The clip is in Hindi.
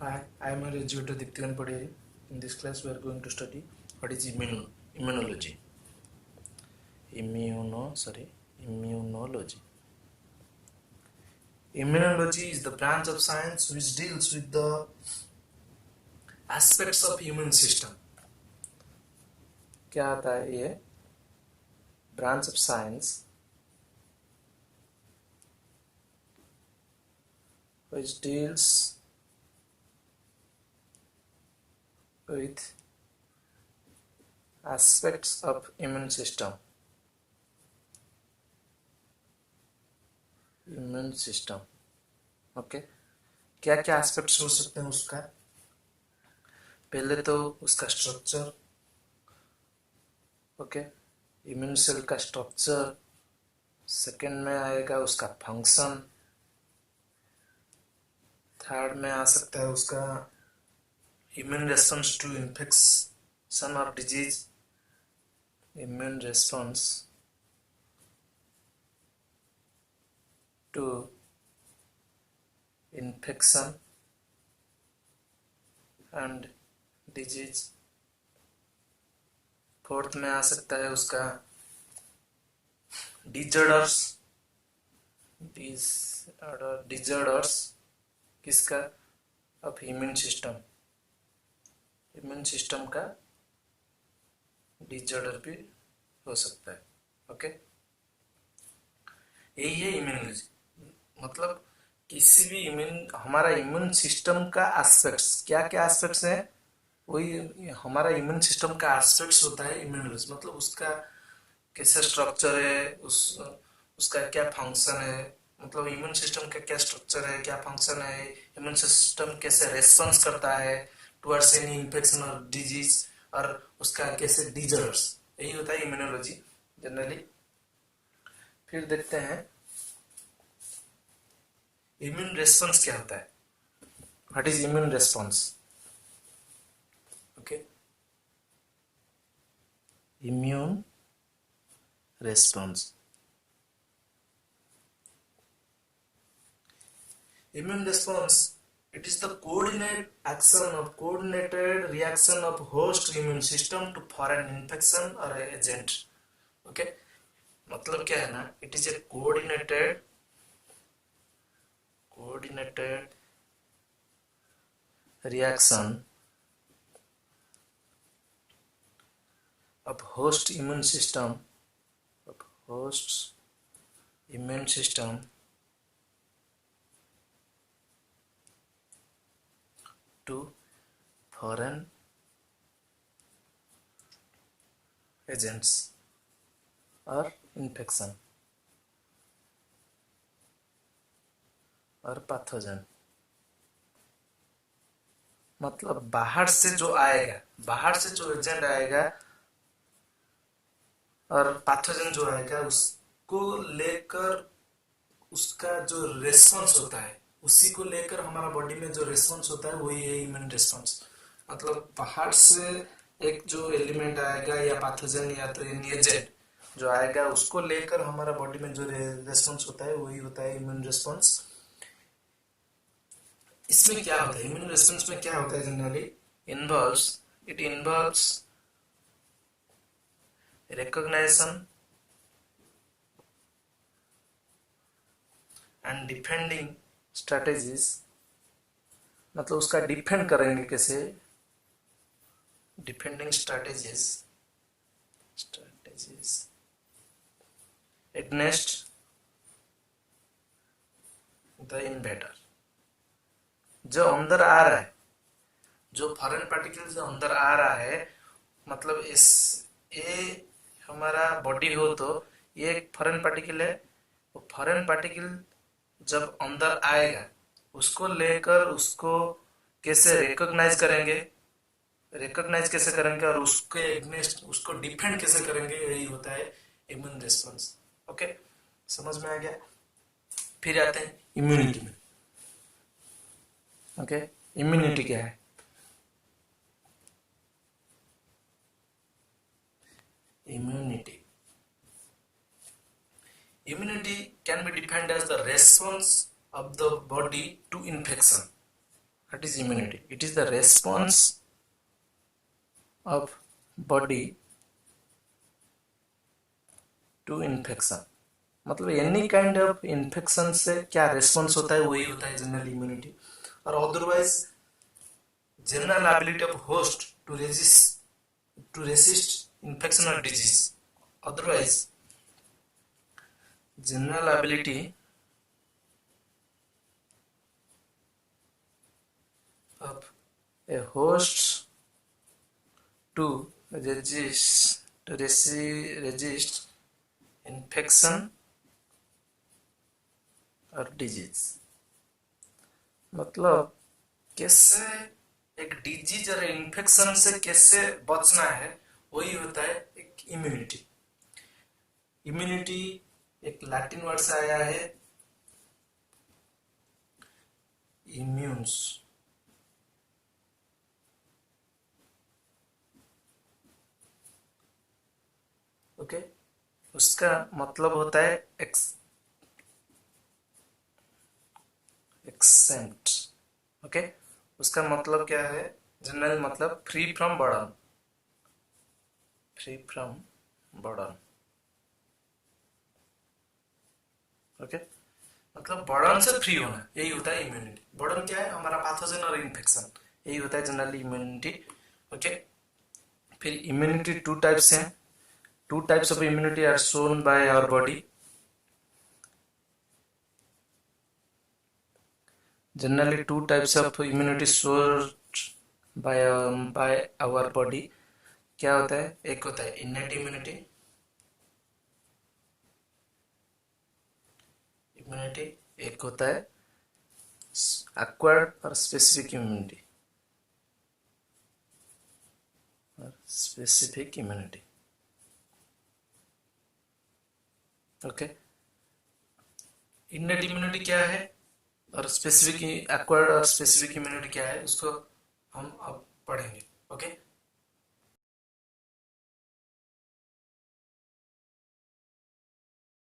Hi, I am Rajyota Diptikan Paderi. In this class, we are going to study what is immunology. Immunology. Immunology is the branch of science which deals with the aspects of immune system. क्या आता है ये branch of science which deals with aspects of immune system. Immune system okay क्या क्या एस्पेक्ट्स हो सकते हैं उसका? पहले तो उसका स्ट्रक्चर, ओके, इम्यून सेल का स्ट्रक्चर। सेकंड में आएगा उसका फंक्शन। थर्ड में आ सकता है उसका इम्यून रेस्पॉन्स टू इन्फेक्शन और disease. Immune response to infection and disease। Fourth में आ सकता है उसका डिजॉर्डर्स किसका? ऑफ इम्यून सिस्टम का डिजॉर्डर भी हो सकता है। ओके, यही है इम्यूनोलॉजी। मतलब किसी भी हमारा इम्यून सिस्टम का एस्पेक्ट्स, क्या क्या एस्पेक्ट्स हैं, वही हमारा इम्यून सिस्टम का एस्पेक्ट्स होता है इम्यूनोलॉजी। मतलब उसका कैसा स्ट्रक्चर है, उसका क्या फंक्शन है, मतलब इम्यून सिस्टम का क्या स्ट्रक्चर है, क्या फंक्शन है, इम्यून सिस्टम कैसे रेस्पॉन्स करता है टुवर्ड्स एनी इन्फेक्शन और डिजीज, और उसका कैसे डिजॉर्डर्स, यही होता है इम्यूनोलॉजी जनरली। फिर देखते हैं इम्यून रेस्पॉन्स क्या होता है। What is immune response? Okay, immune response, it is the coordinated reaction of host immune system to foreign infection or agent। Okay, मतलब क्या है ना, it is a coordinated reaction of host immune system to foreign agents और इन्फेक्शन और पैथोजन। मतलब बाहर से जो एजेंट आएगा और पैथोजन जो आएगा, उसको लेकर उसका जो रेस्पॉन्स होता है, उसी को लेकर हमारा बॉडी में जो रेस्पॉन्स होता है वही है इम्यून रेस्पॉन्स। मतलब बाहर से एक जो एलिमेंट आएगा या पैथोजन या तो एजेंट जो आएगा, उसको लेकर हमारा बॉडी में जो रेस्पॉन्स होता है वही होता है इम्यून रेस्पॉन्स। इसमें क्या होता है, इम्यून रेस्पॉन्स में क्या होता है generally? It involves recognition and defending strategies. मतलब उसका डिफेंड करेंगे कैसे? Defending strategies against the invader. जो अंदर आ रहा है, जो फॉरेन पार्टिकल जो अंदर आ रहा है, मतलब ये हमारा बॉडी हो तो ये एक फॉरेन पार्टिकल है। वो फॉरेन पार्टिकल जब अंदर आएगा, उसको लेकर उसको कैसे रिकॉग्नाइज कैसे करेंगे और उसके एग्नेस्ट उसको डिफेंड कैसे करेंगे, यही होता है इम्यून रिस्पॉन्स। ओके, समझ में आ गया? फिर आते हैं इम्यूनिटी में। ओके, इम्यूनिटी क्या है? Immunity can be defined as the response of the body to infection What is immunity? It is the response of body to infection. मतलब एनी काइंड ऑफ इन्फेक्शन से क्या रेस्पॉन्स होता है वही होता है जनरल इम्यूनिटी. और otherwise general ability of host to resist infection और disease. Otherwise general ability of a host to resist infection और डिजीज. मतलब कैसे एक डिजीज और इन्फेक्शन से कैसे बचना है वही होता है एक इम्यूनिटी. इम्यूनिटी एक लैटिन वर्ड से आया है इम्यून्स. ओके उसका मतलब होता है एक्सेंट. ओके उसका मतलब क्या है जनरल मतलब free from burden. Free from burden. Okay मतलब बर्डन से फ्री होना यही होता है इम्यूनिटी. बर्डन क्या है हमारा पैथोजन और इन्फेक्शन यही होता है जनरली इम्यूनिटी. ओके फिर इम्यूनिटी टू टाइप्स हैं. Two types of immunity are shown by our body. Generally, two types of immunity shown by our body. क्या होता है? एक होता है innate immunity. एक होता है acquired और specific immunity. Okay innate immunity क्या है और स्पेसिफिक एक्वायर्ड और स्पेसिफिक इम्यूनिटी क्या है उसको हम अब पढ़ेंगे. ओके